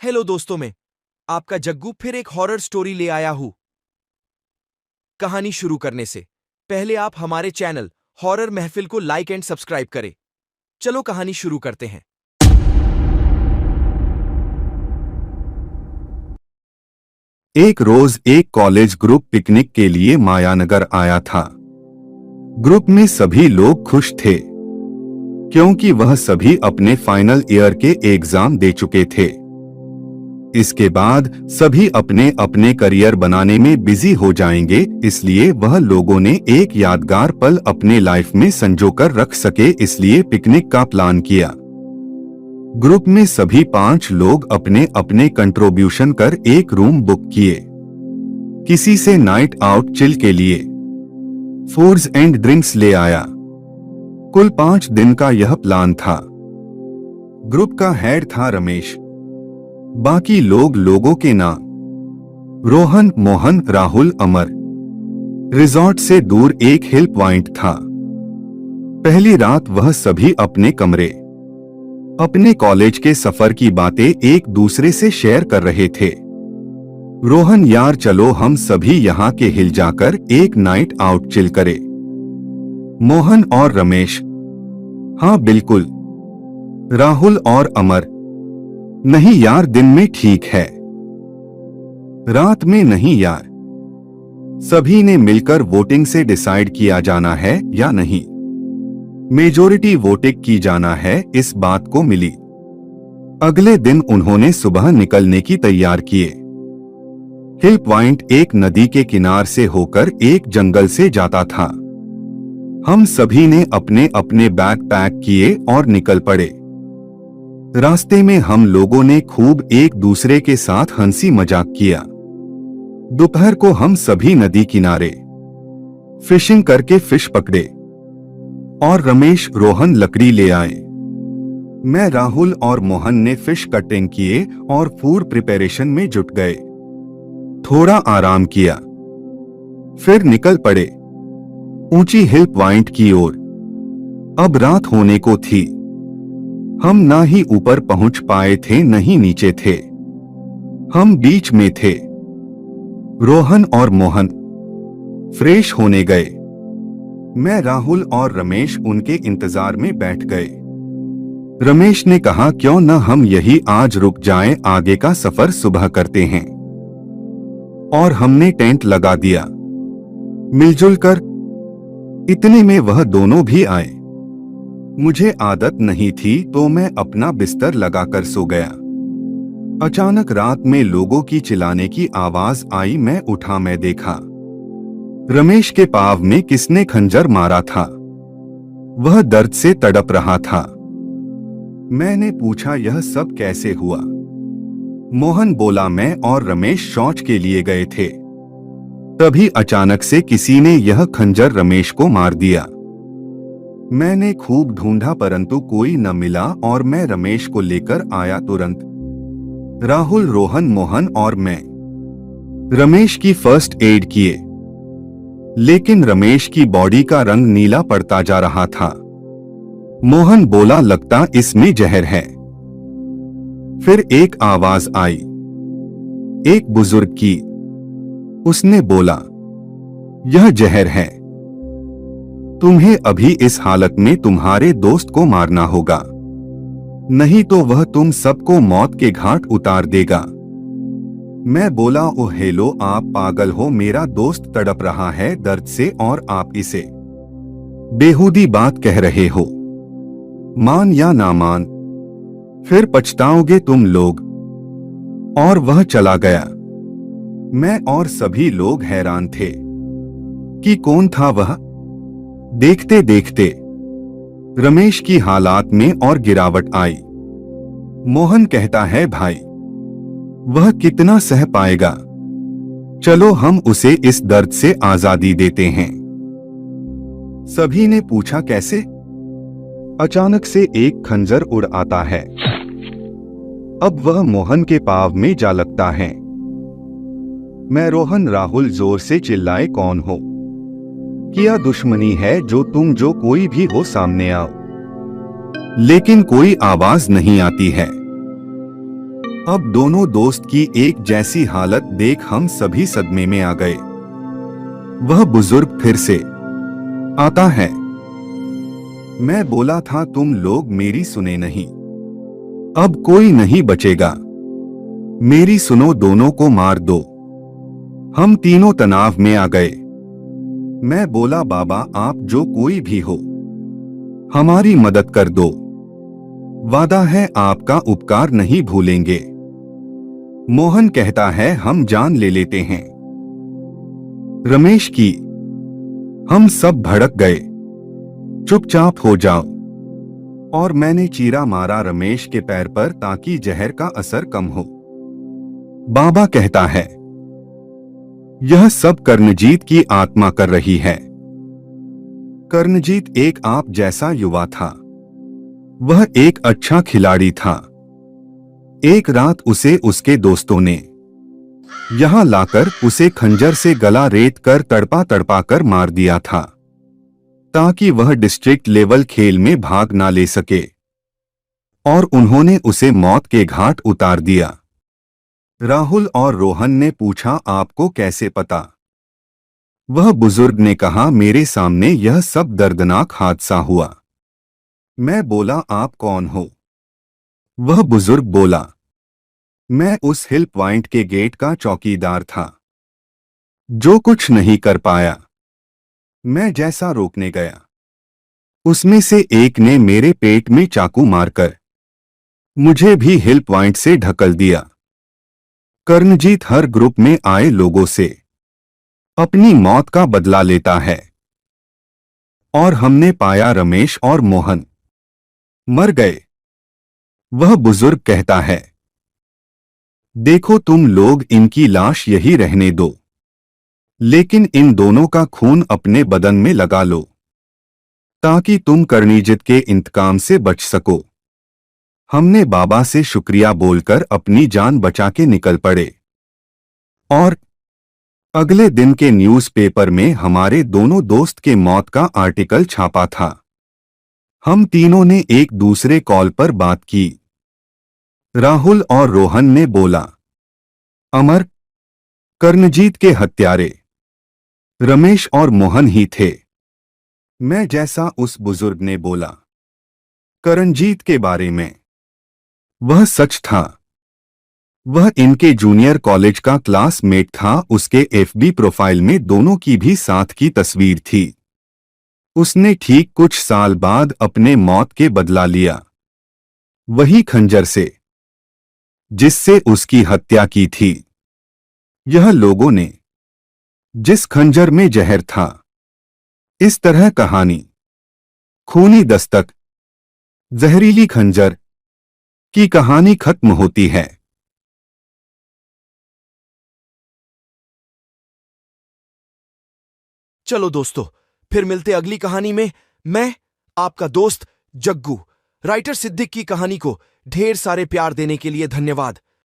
Hello दोस्तों, में आपका जग्गू फिर एक हॉरर स्टोरी ले आया हूं। कहानी शुरू करने से पहले आप हमारे चैनल हॉरर महफिल को लाइक एंड सब्सक्राइब करें। चलो कहानी शुरू करते हैं। एक रोज एक कॉलेज ग्रुप पिकनिक के लिए मायानगर आया था। ग्रुप में सभी लोग खुश थे क्योंकि वह सभी अपने फाइनल ईयर के एग्जाम दे चुके थे। इसके बाद सभी अपने अपने करियर बनाने में बिजी हो जाएंगे, इसलिए वह लोगों ने एक यादगार पल अपने लाइफ में संजोकर रख सके, इसलिए पिकनिक का प्लान किया। ग्रुप में सभी 5 लोग अपने अपने कंट्रीब्यूशन कर एक रूम बुक किए। किसी से नाइट आउट चिल के लिए फूड्स एंड ड्रिंक्स ले आया। कुल 5 दिन का यह प्लान था। ग्रुप का हेड था रमेश। बाकी लोगों के नाम रोहन, मोहन, राहुल, अमर। रिजॉर्ट से दूर एक हिल पॉइंट था। पहली रात वह सभी अपने कमरे, अपने कॉलेज के सफर की बातें एक दूसरे से शेयर कर रहे थे। रोहन, यार चलो हम सभी यहाँ के हिल जाकर एक नाइट आउट चिल करें। मोहन और रमेश, हाँ बिल्कुल। राहुल और अमर, नहीं यार दिन में ठीक है, रात में नहीं यार। सभी ने मिलकर वोटिंग से डिसाइड किया जाना है या नहीं। मेजॉरिटी वोटिंग की जाना है, इस बात को मिली। अगले दिन उन्होंने सुबह निकलने की तैयार किए। हिल पॉइंट एक नदी के किनार से होकर एक जंगल से जाता था। हम सभी ने अपने अपने बैग पैक किए और निकल पड़े। रास्ते में हम लोगों ने खूब एक दूसरे के साथ हंसी मजाक किया। दोपहर को हम सभी नदी किनारे फिशिंग करके फिश पकड़े और रमेश, रोहन लकड़ी ले आए। मैं, राहुल और मोहन ने फिश कटिंग किए और फूड प्रिपरेशन में जुट गए। थोड़ा आराम किया, फिर निकल पड़े ऊंची हिल पॉइंट की ओर। अब रात होने को थी। हम ना ही ऊपर पहुंच पाए थे न ही नीचे थे, हम बीच में थे। रोहन और मोहन फ्रेश होने गए। मैं, राहुल और रमेश उनके इंतजार में बैठ गए। रमेश ने कहा, क्यों न हम यही आज रुक जाएं, आगे का सफर सुबह करते हैं। और हमने टेंट लगा दिया मिलजुल कर। इतने में वह दोनों भी आए। मुझे आदत नहीं थी तो मैं अपना बिस्तर लगाकर सो गया। अचानक रात में लोगों की चिल्लाने की आवाज आई। मैं उठा, मैं देखा रमेश के पाँव में किसने खंजर मारा था। वह दर्द से तड़प रहा था। मैंने पूछा, यह सब कैसे हुआ? मोहन बोला, मैं और रमेश शौच के लिए गए थे, तभी अचानक से किसी ने यह खंजर रमेश को मार दिया। मैंने खूब ढूंढा परंतु कोई न मिला और मैं रमेश को लेकर आया तुरंत। राहुल, रोहन, मोहन और मैं रमेश की फर्स्ट एड किए, लेकिन रमेश की बॉडी का रंग नीला पड़ता जा रहा था। मोहन बोला, लगता इसमें जहर है। फिर एक आवाज आई, एक बुजुर्ग की। उसने बोला, यह जहर है, तुम्हें अभी इस हालत में तुम्हारे दोस्त को मारना होगा, नहीं तो वह तुम सबको मौत के घाट उतार देगा। मैं बोला, ओ हेलो, आप पागल हो, मेरा दोस्त तड़प रहा है दर्द से और आप इसे बेहूदी बात कह रहे हो। मान या ना मान, फिर पछताओगे तुम लोग। और वह चला गया। मैं और सभी लोग हैरान थे कि कौन था वह। देखते देखते रमेश की हालात में और गिरावट आई। मोहन कहता है, भाई वह कितना सह पाएगा, चलो हम उसे इस दर्द से आजादी देते हैं। सभी ने पूछा, कैसे? अचानक से एक खंजर उड़ आता है। अब वह मोहन के पाँव में जा लगता है। मैं, रोहन, राहुल जोर से चिल्लाए, कौन हो? क्या दुश्मनी है जो कोई भी हो सामने आओ। लेकिन कोई आवाज नहीं आती है। अब दोनों दोस्त की एक जैसी हालत देख हम सभी सदमे में आ गए। वह बुजुर्ग फिर से आता है। मैं बोला था तुम लोग मेरी सुने नहीं। अब कोई नहीं बचेगा। मेरी सुनो, दोनों को मार दो। हम तीनों तनाव में आ गए। मैं बोला बाबा आप जो कोई भी हो हमारी मदद कर दो। वादा है आपका उपकार नहीं भूलेंगे। मोहन कहता है हम जान ले लेते हैं। रमेश की। हम सब भड़क गए। चुपचाप हो जाओ। और मैंने चीरा मारा रमेश के पैर पर ताकि जहर का असर कम हो। बाबा कहता है यह सब कर्णजीत की आत्मा कर रही है। कर्णजीत एक आप जैसा युवा था। वह एक अच्छा खिलाड़ी था। एक रात उसे उसके दोस्तों ने यहां लाकर उसे खंजर से गला रेत कर तड़पा तड़पा कर मार दिया था ताकि वह डिस्ट्रिक्ट लेवल खेल में भाग ना ले सके, और उन्होंने उसे मौत के घाट उतार दिया। राहुल और रोहन ने पूछा आपको कैसे पता? वह बुजुर्ग ने कहा मेरे सामने यह सब दर्दनाक हादसा हुआ। मैं बोला आप कौन हो? वह बुजुर्ग बोला मैं उस हिल पॉइंट के गेट का चौकीदार था जो कुछ नहीं कर पाया। मैं जैसा रोकने गया उसमें से एक ने मेरे पेट में चाकू मारकर मुझे भी हिल पॉइंट से ढकल दिया। कर्णजीत हर ग्रुप में आए लोगों से अपनी मौत का बदला लेता है, और हमने पाया रमेश और मोहन मर गए। वह बुजुर्ग कहता है देखो तुम लोग इनकी लाश यही रहने दो, लेकिन इन दोनों का खून अपने बदन में लगा लो ताकि तुम कर्णजीत के इंतकाम से बच सको। हमने बाबा से शुक्रिया बोलकर अपनी जान बचा के निकल पड़े, और अगले दिन के न्यूज़पेपर में हमारे दोनों दोस्त के मौत का आर्टिकल छापा था। हम तीनों ने एक दूसरे कॉल पर बात की। राहुल और रोहन ने बोला अमर, कर्णजीत के हत्यारे रमेश और मोहन ही थे। मैं जैसा उस बुजुर्ग ने बोला कर्णजीत के बारे में, वह सच था। वह इनके जूनियर कॉलेज का क्लासमेट था। उसके एफबी प्रोफाइल में दोनों की भी साथ की तस्वीर थी। उसने ठीक कुछ साल बाद अपने मौत के बदला लिया, वही खंजर से जिससे उसकी हत्या की थी। यह लोगों ने जिस खंजर में जहर था। इस तरह कहानी खूनी दस्तक, जहरीली खंजर की कहानी खत्म होती है। चलो दोस्तों, फिर मिलते अगली कहानी में। मैं आपका दोस्त जग्गू। राइटर सिद्दीक की कहानी को ढेर सारे प्यार देने के लिए धन्यवाद।